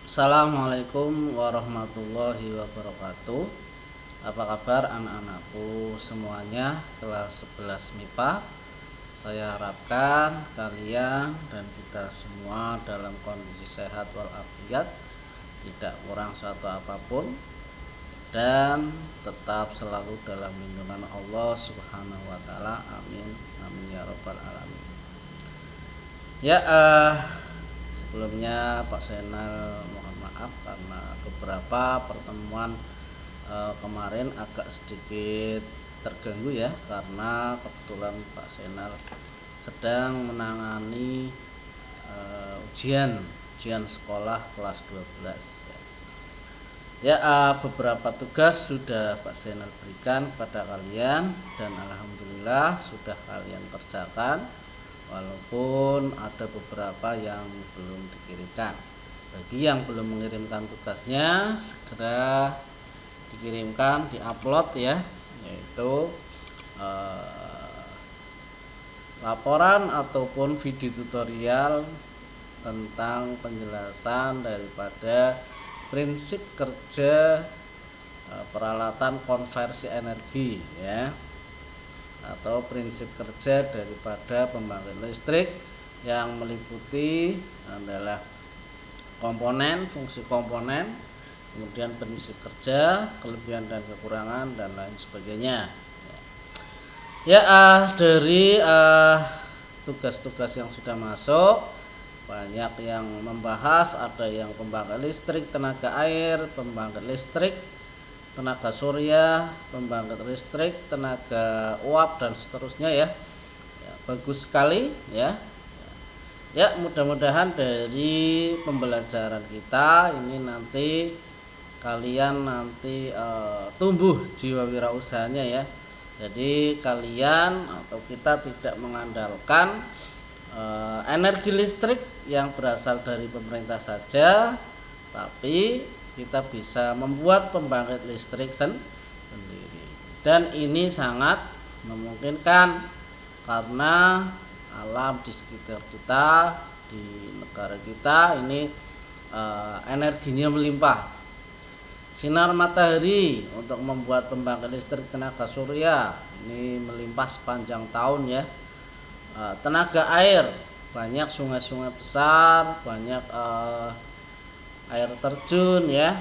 Assalamualaikum warahmatullahi wabarakatuh. Apa kabar anak-anakku semuanya kelas 11 MIPA? Saya harapkan kalian dan kita semua dalam kondisi sehat walafiat, tidak kurang suatu apapun, dan tetap selalu dalam lindungan Allah Subhanahu wa taala. Amin. Amin ya rabbal alamin. Ya, sebelumnya Pak Senal mohon maaf karena beberapa pertemuan kemarin agak sedikit terganggu ya, karena kebetulan Pak Senal sedang menangani ujian sekolah kelas 12 ya. Beberapa tugas sudah Pak Senal berikan pada kalian dan alhamdulillah sudah kalian kerjakan, walaupun ada beberapa yang belum dikirimkan. Bagi yang belum mengirimkan tugasnya, segera dikirimkan, diupload ya, yaitu laporan ataupun video tutorial tentang penjelasan daripada prinsip kerja peralatan konversi energi ya, atau prinsip kerja daripada pembangkit listrik yang meliputi adalah komponen, fungsi komponen, kemudian prinsip kerja, kelebihan dan kekurangan, dan lain sebagainya. Ya, dari tugas-tugas yang sudah masuk, banyak yang membahas, ada yang pembangkit listrik tenaga air, pembangkit listrik tenaga surya, pembangkit listrik tenaga uap, dan seterusnya ya. Bagus sekali ya. Ya, mudah-mudahan dari pembelajaran kita ini nanti kalian tumbuh jiwa wirausahanya ya. Jadi kalian atau kita tidak mengandalkan energi listrik yang berasal dari pemerintah saja, tapi kita bisa membuat pembangkit listrik sendiri. Dan ini sangat memungkinkan karena alam di sekitar kita, di negara kita ini energinya melimpah. Sinar matahari untuk membuat pembangkit listrik tenaga surya ini melimpah sepanjang tahun ya. Tenaga air, banyak sungai-sungai besar, banyak air terjun ya.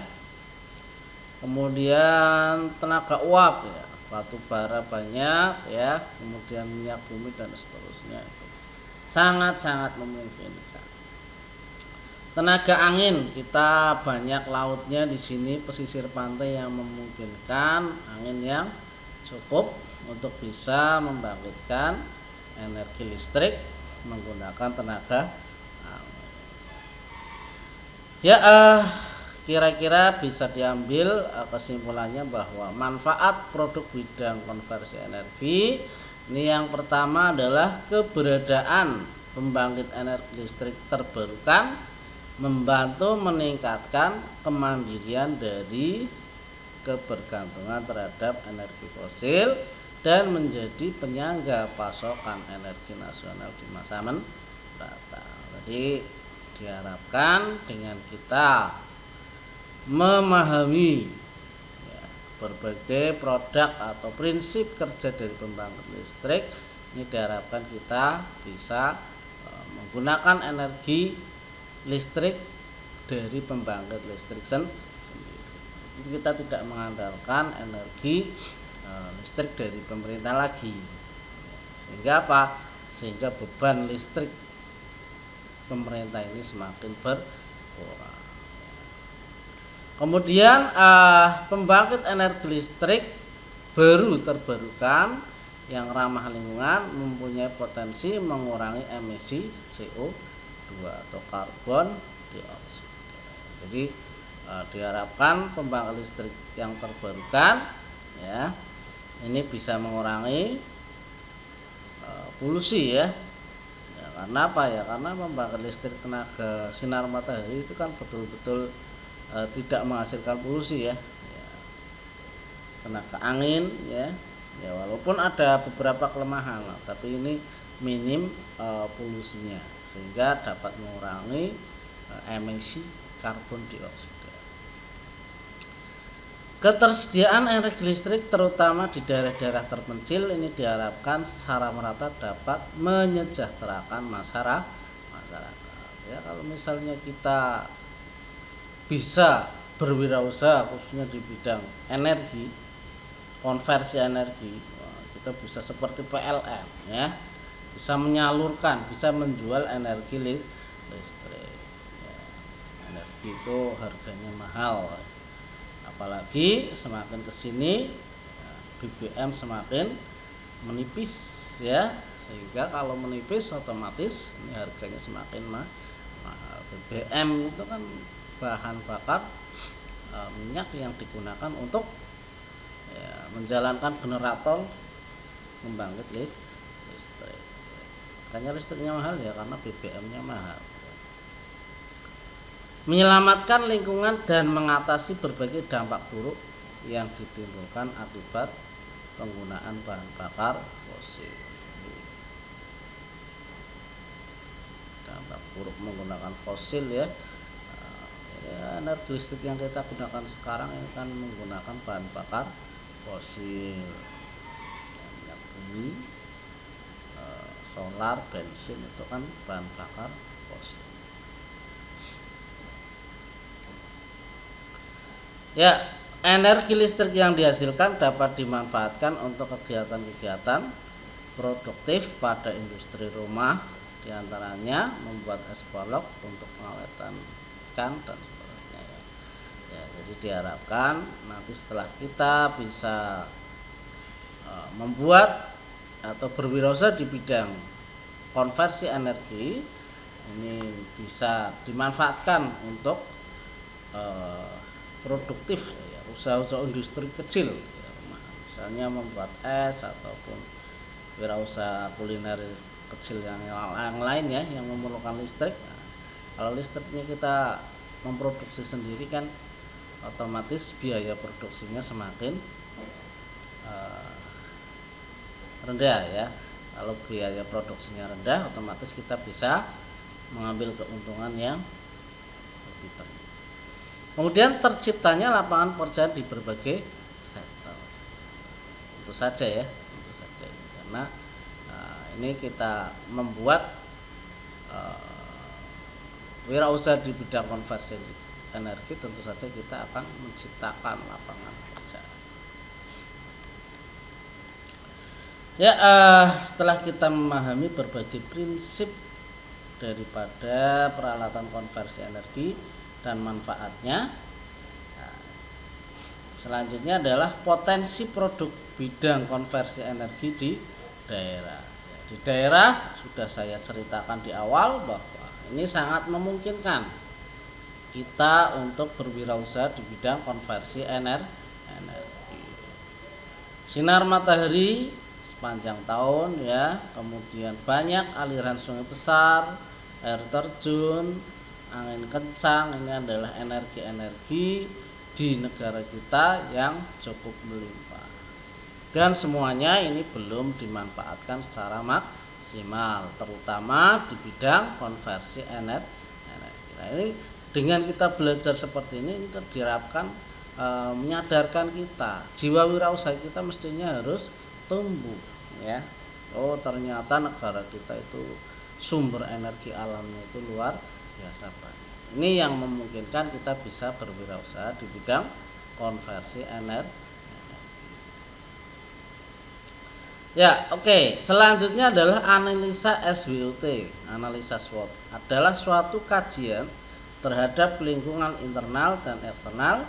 Kemudian tenaga uap ya, batu bara banyak ya, kemudian minyak bumi dan seterusnya. Itu sangat-sangat memungkinkan. Tenaga angin, kita banyak lautnya di sini, pesisir pantai yang memungkinkan angin yang cukup untuk bisa membangkitkan energi listrik menggunakan tenaga angin. Ya, kira-kira bisa diambil kesimpulannya bahwa manfaat produk bidang konversi energi ini yang pertama adalah keberadaan pembangkit energi listrik terbarukan membantu meningkatkan kemandirian dari kebergantungan terhadap energi fosil dan menjadi penyangga pasokan energi nasional di masa mendatang. Jadi diharapkan dengan kita memahami ya, berbagai produk atau prinsip kerja dari pembangkit listrik, ini diharapkan kita bisa menggunakan energi listrik dari pembangkit listrik sendiri. Jadi kita tidak mengandalkan energi listrik dari pemerintah lagi. Sehingga apa? Sehingga beban listrik pemerintah ini semakin berkurang. Kemudian pembangkit energi listrik baru terbarukan yang ramah lingkungan mempunyai potensi mengurangi emisi CO2 atau karbon dioksida. Jadi diharapkan pembangkit listrik yang terbarukan ya ini bisa mengurangi polusi ya. Karena apa ya? Karena pembangkit listrik tenaga sinar matahari itu kan betul-betul tidak menghasilkan polusi ya. Tenaga angin ya, walaupun ada beberapa kelemahan, tapi ini minim polusinya, sehingga dapat mengurangi emisi karbon dioksida. Ketersediaan energi listrik terutama di daerah-daerah terpencil ini diharapkan secara merata dapat menyejahterakan masyarakat. Ya, kalau misalnya kita bisa berwirausaha khususnya di bidang energi, konversi energi, kita bisa seperti PLN ya, bisa menyalurkan, bisa menjual energi listrik. Ya, energi itu harganya mahal. Apalagi semakin kesini BBM semakin menipis ya, sehingga kalau menipis otomatis ini harganya semakin mahal. BBM itu kan bahan bakar minyak yang digunakan untuk ya, menjalankan generator pembangkit listrik. Makanya listriknya mahal ya karena BBM-nya mahal. Menyelamatkan lingkungan dan mengatasi berbagai dampak buruk yang ditimbulkan akibat penggunaan bahan bakar fosil. Dampak buruk menggunakan fosil ya, energi listrik yang kita gunakan sekarang ini kan menggunakan bahan bakar fosil, minyak bumi, solar, bensin itu kan bahan bakar fosil. Ya, energi listrik yang dihasilkan dapat dimanfaatkan untuk kegiatan-kegiatan produktif pada industri rumah, diantaranya membuat es balok untuk pengawetan ikan dan seterusnya. Ya, jadi diharapkan nanti setelah kita bisa membuat atau berwirausaha di bidang konversi energi, ini bisa dimanfaatkan untuk produktif ya, usaha-usaha industri kecil ya, misalnya membuat es ataupun wirausaha kuliner kecil yang lain ya yang memerlukan listrik. Nah, kalau listriknya kita memproduksi sendiri kan otomatis biaya produksinya semakin rendah ya. Kalau biaya produksinya rendah otomatis kita bisa mengambil keuntungan yang lebih tinggi. Kemudian terciptanya lapangan pekerjaan di berbagai sektor. Tentu saja ya, tentu saja. Karena ini kita membuat wirausaha di bidang konversi energi, tentu saja kita akan menciptakan lapangan pekerjaan. Ya, setelah kita memahami berbagai prinsip daripada peralatan konversi energi dan manfaatnya, nah, selanjutnya adalah potensi produk bidang konversi energi di daerah. Di daerah sudah saya ceritakan di awal bahwa ini sangat memungkinkan kita untuk berwirausaha di bidang konversi energi. Sinar matahari sepanjang tahun ya, kemudian banyak aliran sungai besar, air terjun, angin kencang, ini adalah energi-energi di negara kita yang cukup melimpah. Dan semuanya ini belum dimanfaatkan secara maksimal, terutama di bidang konversi energi. Nah, ini dengan kita belajar seperti ini kita diharapkan menyadarkan kita, jiwa wirausaha kita mestinya harus tumbuh ya. Oh, ternyata negara kita itu sumber energi alamnya itu luar biasa banyak. Ini yang memungkinkan kita bisa berwirausaha di bidang konversi energi. Ya, oke. Selanjutnya adalah analisa SWOT. Analisa SWOT adalah suatu kajian terhadap lingkungan internal dan eksternal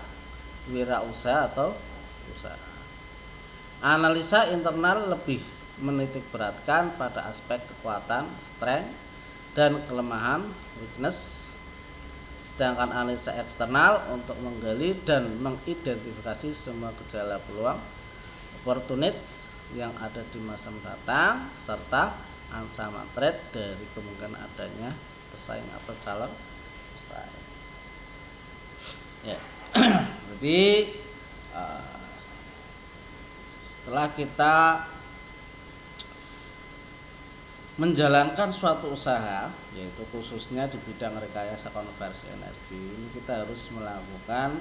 wirausaha atau usaha. Analisa internal lebih menitikberatkan pada aspek kekuatan, strength, dan kelemahan, weakness, sedangkan analisa eksternal untuk menggali dan mengidentifikasi semua gejala peluang, opportunities yang ada di masa mendatang, serta ancaman threat dari kemungkinan adanya pesaing atau calon pesaing. Ya, jadi setelah kita menjalankan suatu usaha, yaitu khususnya di bidang rekayasa konversi energi, ini kita harus melakukan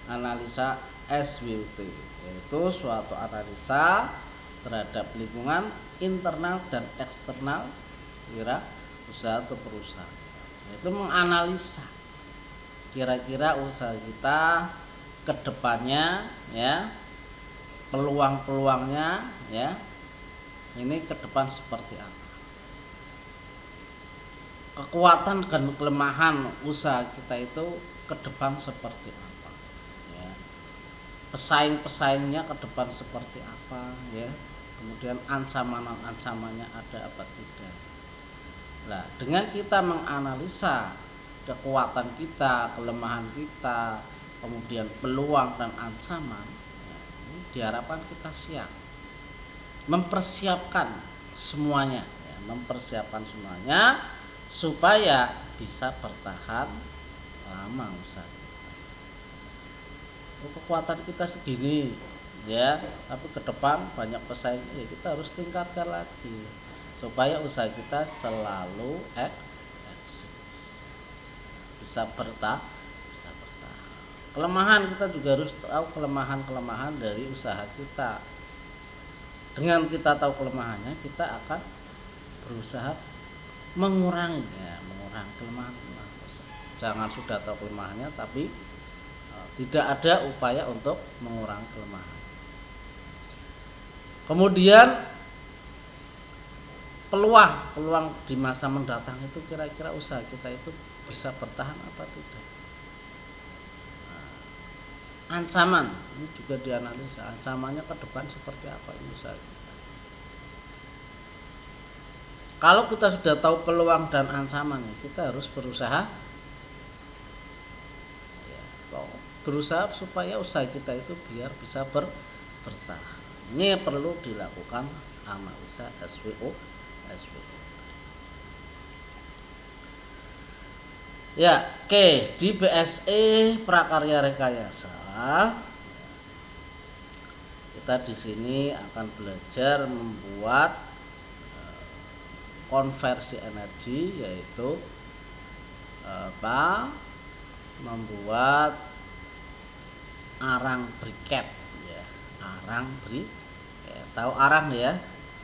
analisa SWOT, yaitu suatu analisa terhadap lingkungan internal dan eksternal usaha atau perusahaan, yaitu menganalisa kira-kira usaha kita ke depannya, ya, peluang-peluangnya, ya, ini ke depan seperti apa, kekuatan dan kelemahan usaha kita itu ke depan seperti apa, ya, pesaing-pesaingnya ke depan seperti apa, ya, kemudian ancaman-ancamannya ada apa tidak. Nah, dengan kita menganalisa kekuatan kita, kelemahan kita, kemudian peluang dan ancaman, ya, ini diharapkan kita siap mempersiapkan semuanya, ya, supaya bisa bertahan lama usaha kita. Kekuatan kita segini, ya, tapi ke depan banyak pesaing, ya kita harus tingkatkan lagi supaya usaha kita selalu eksis, bisa bertahan. Kelemahan, kita juga harus tahu kelemahan dari usaha kita. Dengan kita tahu kelemahannya, kita akan berusaha mengurangi kelemahan tersebut. Jangan sudah tahu kelemahannya tapi tidak ada upaya untuk mengurangi kelemahan. Kemudian peluang di masa mendatang itu, kira-kira usaha kita itu bisa bertahan apa tidak. Ancaman ini juga dianalisa, ancamannya ke depan seperti apa ini usaha kita. Kalau kita sudah tahu peluang dan ancamannya, kita harus berusaha supaya usaha kita itu biar bisa bertahan. Ini perlu dilakukan analisa SWOT. Ya, oke, di BSE Prakarya Rekayasa kita di sini akan belajar membuat konversi energi, yaitu membuat arang briket, ya, tahu arang ya.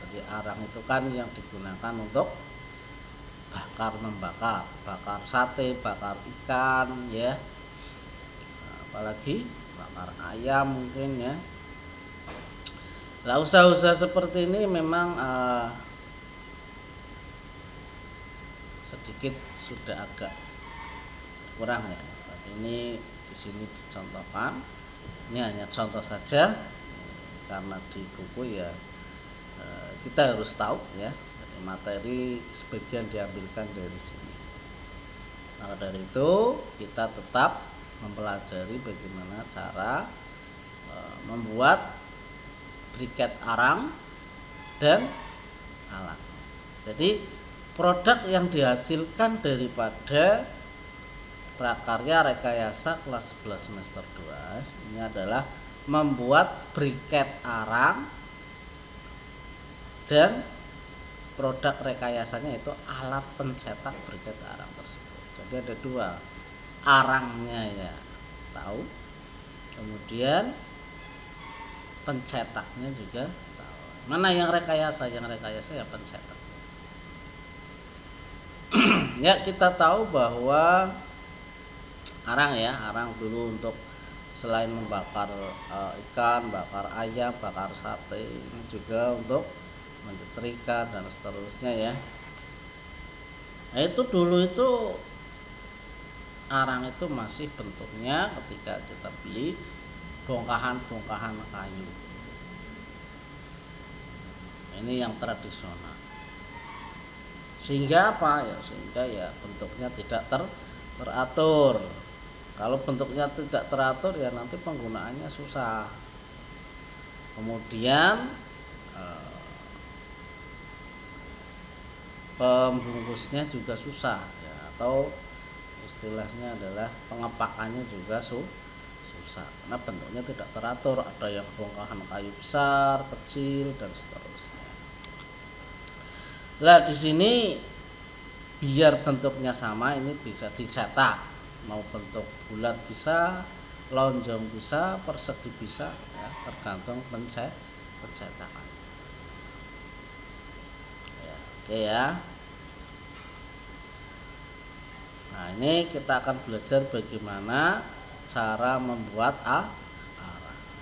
Jadi arang itu kan yang digunakan untuk bakar sate, bakar ikan, ya, apalagi bakar ayam mungkin, ya. Nah, usaha-usaha seperti ini memang sedikit sudah agak kurang, ya. Ini di sini dicontohkan. Ini hanya contoh saja, karena di buku ya kita harus tahu, ya. Jadi materi sebagian diambilkan dari sini. Maka dari itu kita tetap mempelajari bagaimana cara membuat briket arang dan alat. Jadi produk yang dihasilkan daripada prakarya rekayasa kelas 11 semester 2 ini adalah membuat briket arang, dan produk rekayasanya itu alat pencetak briket arang tersebut. Jadi ada dua, arangnya ya tahu, kemudian pencetaknya juga tahu. Mana yang rekayasa? Yang rekayasa ya pencetak. Ya, kita tahu bahwa arang dulu untuk selain membakar ikan, bakar ayam, bakar sate, ini juga untuk menyetrika dan seterusnya, ya. Nah, itu dulu itu arang itu masih bentuknya ketika kita beli bongkahan-bongkahan kayu. Ini yang tradisional. Sehingga apa ya? Sehingga ya bentuknya tidak teratur. Kalau bentuknya tidak teratur ya nanti penggunaannya susah. Kemudian pembungkusnya juga susah, ya, atau istilahnya adalah pengepakannya juga susah karena bentuknya tidak teratur. Ada yang bongkahan kayu besar, kecil, dan seterusnya. Lah di sini biar bentuknya sama, ini bisa dicetak, mau bentuk bulat bisa, lonjong bisa, persegi bisa, ya, tergantung pencetakan. Ya, oke ya. Nah ini kita akan belajar bagaimana cara membuat arang,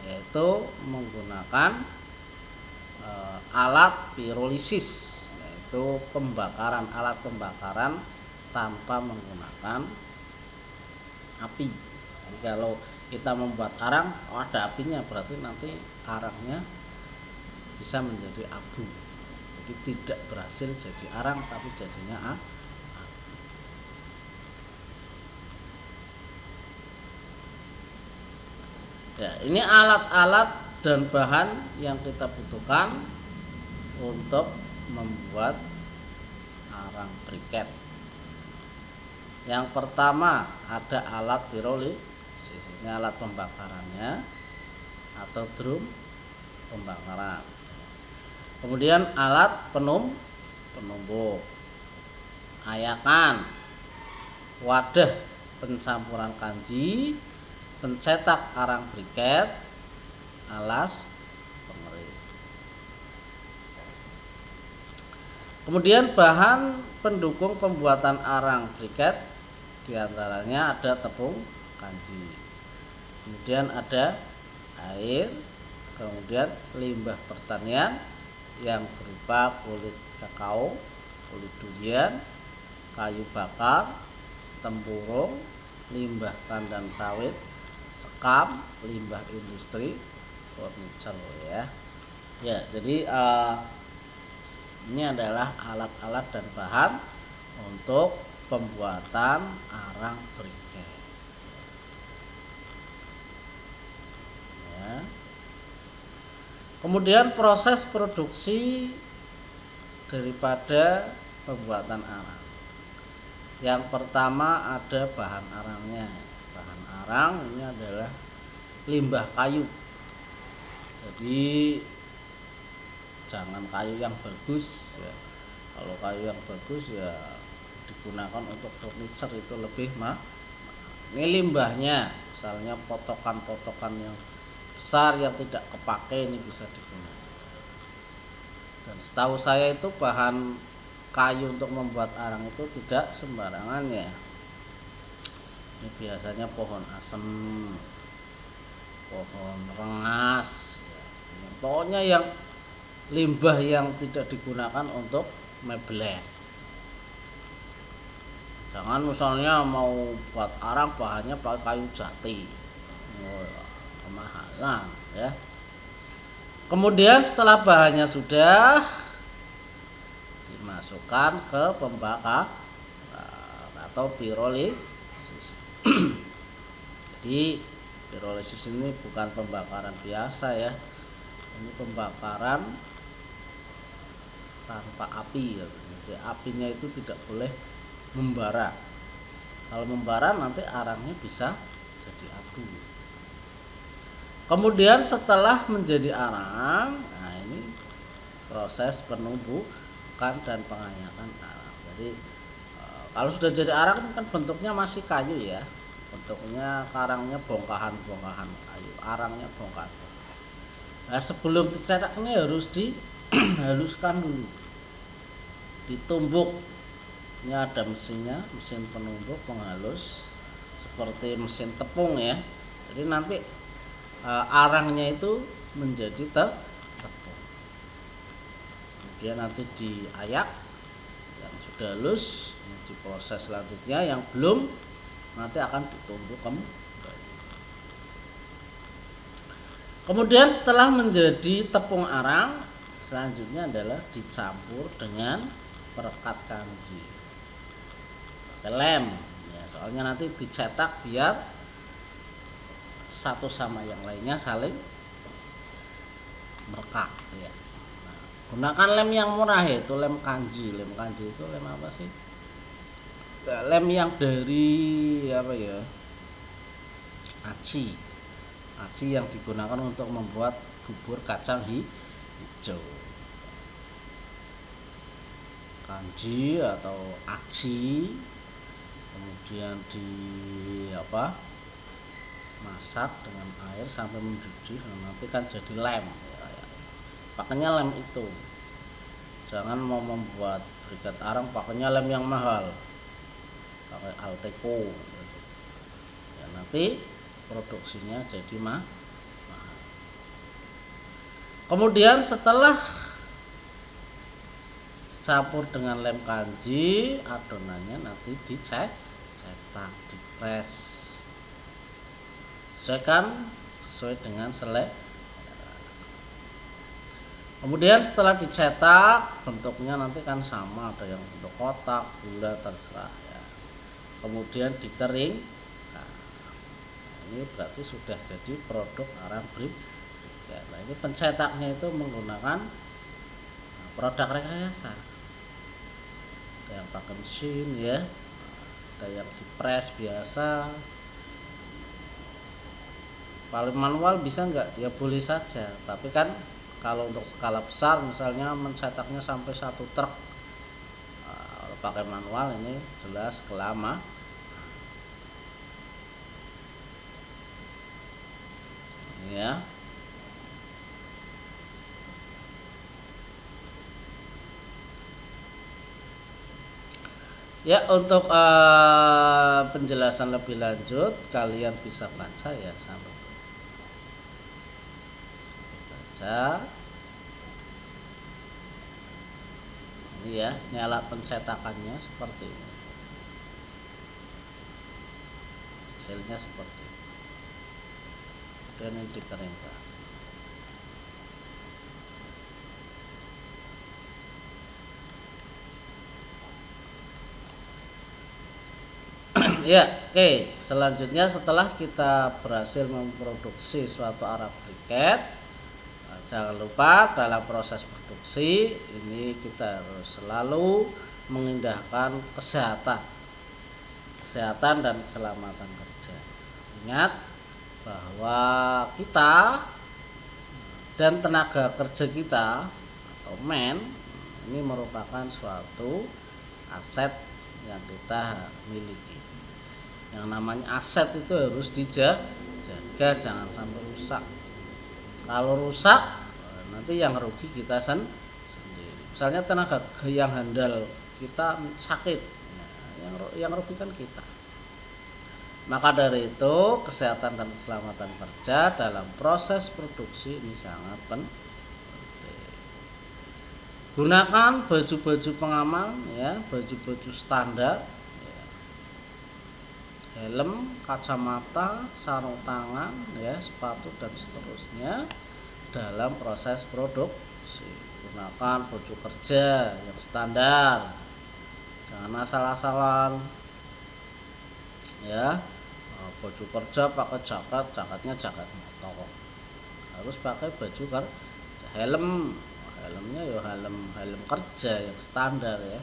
yaitu menggunakan alat pirolisis, yaitu alat pembakaran tanpa menggunakan api. Jadi kalau kita membuat arang, ada apinya, berarti nanti arangnya bisa menjadi abu. Jadi tidak berhasil jadi arang, tapi jadinya abu. Ya, ini alat-alat dan bahan yang kita butuhkan untuk membuat arang briket. Yang pertama ada alat pirolisis, ini alat pembakarannya atau drum pembakaran. Kemudian alat penumbuk, ayakan, wadah pencampuran kanji, pencetak arang briket, alas pengerik. Kemudian bahan pendukung pembuatan arang briket, diantaranya ada tepung kanji, kemudian ada air, kemudian limbah pertanian yang berupa kulit kakao, kulit durian, kayu bakar, tempurung, limbah tandan sawit, sekam, limbah industri, furniture ya. Ya, jadi ini adalah alat-alat dan bahan untuk pembuatan arang briket. Ya. Kemudian proses produksi daripada pembuatan arang. Yang pertama ada bahan arangnya. Bahan arang ini adalah limbah kayu. Jadi jangan kayu yang bagus ya. Kalau kayu yang bagus ya digunakan untuk furniture itu lebih mahal. Ini limbahnya, misalnya potokan-potokan yang besar yang tidak kepake ini bisa digunakan. Dan setahu saya itu bahan kayu untuk membuat arang itu tidak sembarangan ya. Ini biasanya pohon asem, pohon rengas ya. Pokoknya yang limbah yang tidak digunakan untuk mebel. Jangan misalnya mau buat arang bahannya pakai kayu jati, kemahalan ya. Kemudian setelah bahannya sudah dimasukkan ke pembakar atau pirolisis. Jadi pirolisis ini bukan pembakaran biasa ya, ini pembakaran tanpa api ya. Jadi apinya itu tidak boleh membara. Kalau membara nanti arangnya bisa jadi abu. Kemudian setelah menjadi arang, nah ini proses penumbukan dan pengayakan arang. Jadi kalau sudah jadi arang kan bentuknya masih kayu ya, bentuknya karangnya bongkahan-bongkahan kayu, arangnya bongkahan. Nah sebelum dicetak ini harus dihaluskan dulu, ditumbuk. Ini ada mesinnya, mesin penumbuk penghalus seperti mesin tepung ya. Jadi nanti arangnya itu menjadi tepung. Kemudian nanti diayak, yang sudah halus diproses selanjutnya, yang belum nanti akan ditumbuk kembali. Kemudian setelah menjadi tepung arang, selanjutnya adalah dicampur dengan perekat kanji, pakai lem ya, soalnya nanti dicetak biar satu sama yang lainnya saling merekat ya. Nah, gunakan lem yang murah, yaitu lem kanji. Lem kanji itu lem apa sih? Lem yang dari apa ya? Aci yang digunakan untuk membuat bubur kacang hijau. kanji atau aci, kemudian masak dengan air sampai mendidih, nanti kan jadi lem ya. Pakainya lem itu, jangan mau membuat briket arang pakainya lem yang mahal, pakai Alteco ya, nanti produksinya jadi mahal. Kemudian setelah campur dengan lem kanji, adonannya nanti dicetak, dipres, sesuai dengan selera. Kemudian setelah dicetak, bentuknya nanti kan sama, ada yang bentuk kotak, bulat, terserah ya. Kemudian dikering. Nah, ini berarti sudah jadi produk arang briket. Nah, ini pencetaknya itu menggunakan produk rekayasa. Ada yang pakai mesin ya, ada yang dipres biasa. Paling manual bisa enggak? Ya boleh saja, tapi kan kalau untuk skala besar misalnya mencetaknya sampai 1 truk, kalau pakai manual ini jelas kelama ya. Ya, untuk penjelasan lebih lanjut kalian bisa baca ya, sampai baca. Ini ya, ini alat pencetakannya seperti ini. Hasilnya seperti ini. Dan ini dikeringkan. Ya, oke. Selanjutnya setelah kita berhasil memproduksi suatu arang briket, jangan lupa dalam proses produksi ini kita harus selalu mengindahkan kesehatan dan keselamatan kerja. Ingat bahwa kita dan tenaga kerja kita atau men ini merupakan suatu aset yang kita miliki. Yang namanya aset itu harus dijaga, jangan sampai rusak. Kalau rusak nanti yang rugi kita sendiri. Misalnya tenaga yang handal kita sakit, yang rugi kan kita. Maka dari itu kesehatan dan keselamatan kerja dalam proses produksi ini sangat penting. Gunakan baju-baju pengaman ya, baju-baju standar ya. Helm, kacamata, sarung tangan ya, sepatu dan seterusnya dalam proses produksi. Gunakan baju kerja yang standar, jangan asal-asalan ya. Baju kerja pakai jaketnya jaket motor, harus pakai baju kerja. Helmnya ya helm kerja yang standar ya.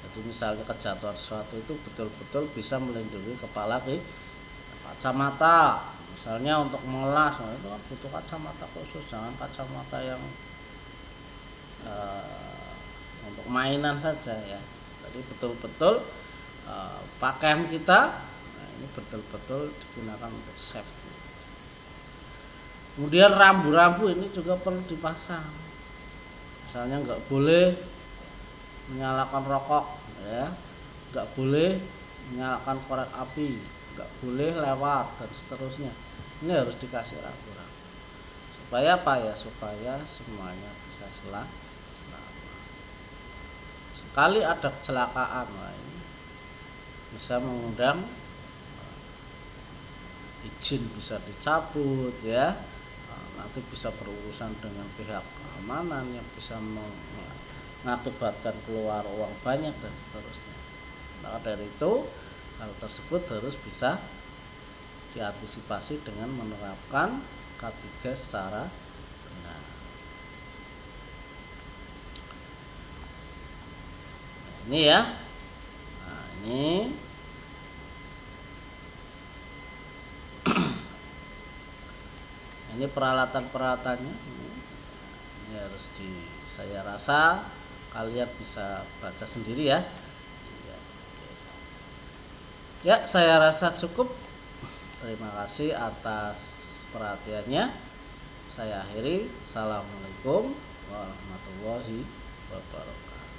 Jadi misalnya kejatuhan sesuatu itu betul-betul bisa melindungi kepala kita. Kacamata misalnya untuk mengelas, itu kan butuh kacamata khusus, jangan kacamata yang untuk mainan saja ya. Jadi betul-betul pakaian kita ini betul-betul digunakan untuk safety. Kemudian rambu-rambu ini juga perlu dipasang. Misalnya nggak boleh menyalakan rokok ya, nggak boleh menyalakan korek api, nggak boleh lewat dan seterusnya. Ini harus dikasih rambu-rambu. Supaya apa ya? Supaya semuanya bisa selamat. Sekali ada kecelakaan, ini bisa mengundang izin bisa dicabut ya. Nanti bisa berurusan dengan pihak keamanan yang bisa mengakibatkan keluar uang banyak dan seterusnya. Maka dari itu hal tersebut harus bisa diantisipasi dengan menerapkan K3 secara benar. Nah, ini ya. Nah, ini ini peralatan-peralatannya. Ini harus saya rasa kalian bisa baca sendiri ya. Ya, saya rasa cukup. Terima kasih atas perhatiannya. Saya akhiri. Assalamualaikum warahmatullahi wabarakatuh.